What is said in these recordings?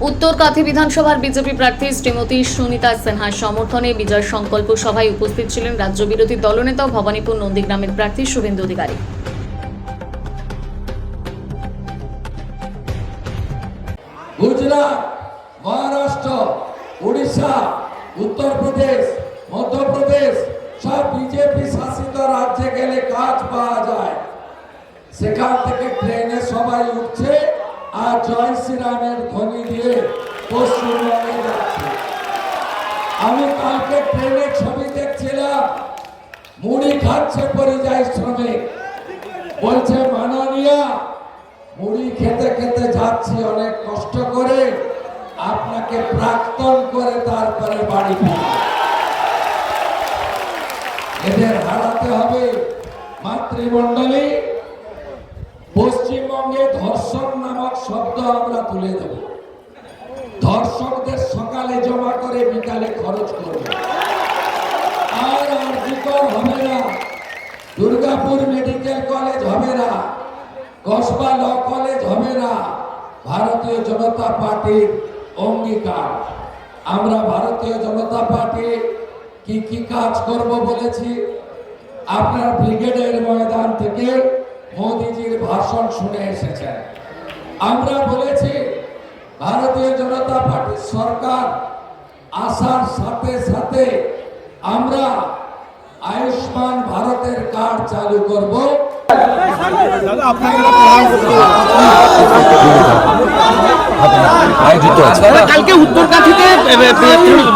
উত্তরকাথি বিধানসভার বিজেপি প্রার্থী শ্রীমতী সুনিতা সিনহার সমর্থনে বিজয় সংকল্প সভায় উপস্থিত ছিলেন রাজ্য বিরোধী দলনেতা ভবানীপুর নন্দীগ্রামের প্রার্থী শুভেন্দু অধিকারী। গুজরাট, মহারাষ্ট্র, উড়িষ্যা, উত্তরপ্রদেশ, মধ্যপ্রদেশ সব বিজেপি শাসিত রাজ্যে গেলে কাজ পাওয়া যায়। সেখান থেকে ট্রেনে সবাই উঠছে আর জয় শ্রীরামের ধ্বনি দিয়ে পশ্চিমবঙ্গে যাচ্ছে। আমি কালকে ট্রেনের ছবি দেখছিলাম, মুড়ি খাচ্ছে পরিযায়ী শ্রমিক, বলছে মাননীয়া মুড়ি খেতে খেতে যাচ্ছি অনেক কষ্ট করে, আপনাকে প্রাক্তন করে তারপরে বাড়ি ফিরি। এদের হারাতে হবে। মাতৃমণ্ডলী, পশ্চিমবঙ্গে ধর্ষণ নামক শব্দ আমরা তুলে দেব। ধর্ষকদের সকালে জমা করে বিকালে খরচ করব। আর আরজিকর হবে না, দুর্গাপুর মেডিকেল কলেজ হবে না, কসবা ল কলেজ হবে না। ভারতীয় জনতা পার্টির অঙ্গীকার। আমরা ভারতীয় জনতা পার্টি কি কি কাজ করব বলেছি। আপনার ব্রিগেডের ময়দান থেকে মোদিজির ভাষণ শুনে এসেছেন। আমরা বলেছি ভারতীয় জনতা পার্টির সরকার আসার সাথে সাথে আমরা আয়ুষ্মান ভারতের কার্ড চালু করব। কালকে উত্তরকাঠিতে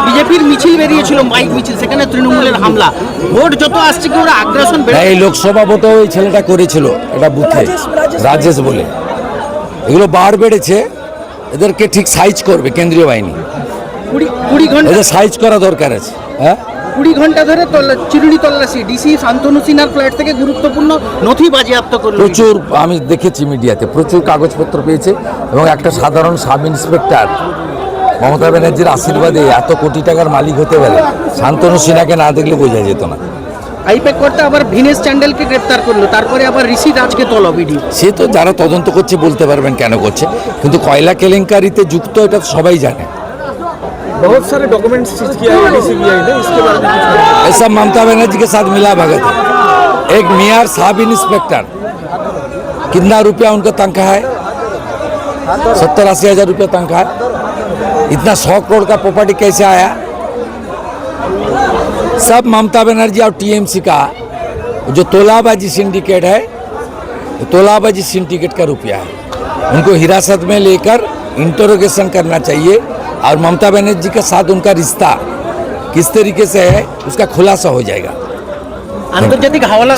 বিজেপির মিছিল বেরিয়েছিল, মাইক মিছিল, সেখানে তৃণমূলের হামলা। ভোট যত আসছে কি ওরা আগ্রাসন। এই লোকসভা ভোটে ওই ছেলেটা করেছিল, এটা বুথে রাজেশ বলে। এগুলো বার বেড়েছে, এদেরকে ঠিক সাইজ করবে কেন্দ্রীয় বাহিনী। 20 ঘন্টা এদের সাইজ করা দরকার আছে। হ্যাঁ, 20 ঘন্টা ধরে চিরুনি তল্লাশি। ডিসি শান্তনু সিনহার ফ্ল্যাট থেকে গুরুত্বপূর্ণ নথি বাজেয়াপ্ত করল। প্রচুর, আমি দেখেছি মিডিয়াতে, প্রচুর কাগজপত্র পেয়েছে। এবং একটা সাধারণ সাব ইন্সপেক্টর মমতা ব্যানার্জির আশীর্বাদে এত কোটি টাকার মালিক হতে পারে, শান্তনু সিনহাকে না দেখলে বোঝা যেত না। আইপ্যাক করতে আবার ভিনেশ চ্যান্ডেলকে গ্রেপ্তার করলো, তারপরে আবার ঋষি রাজকে তলব ইডি। সে তো যারা তদন্ত করছে বলতে পারবেন কেন করছে, কিন্তু কয়লা কেলেঙ্কারিতে যুক্ত এটা সবাই জানে। बहुत सारे डॉक्यूमेंट्स सीज किया है सीबीआई ने, इसके बारे में ये सब ममता बनर्जी के साथ मिला भगत है। एक मेयर साहब इंस्पेक्टर, कितना रुपया उनका तनख्वाह है? 70-80 हज़ार रुपया तनख्वाह है। इतना 100 करोड़ का प्रॉपर्टी कैसे आया? सब ममता बनर्जी और टीएमसी का जो तोलाबाजी सिंडिकेट है, तोलाबाजी सिंडिकेट का रुपया है। उनको हिरासत में लेकर इंटरोगेशन करना चाहिए और ममता बनर्जी के साथ उनका रिश्ता किस तरीके से है उसका खुलासा हो जाएगा। आंतर्जातिक हवाला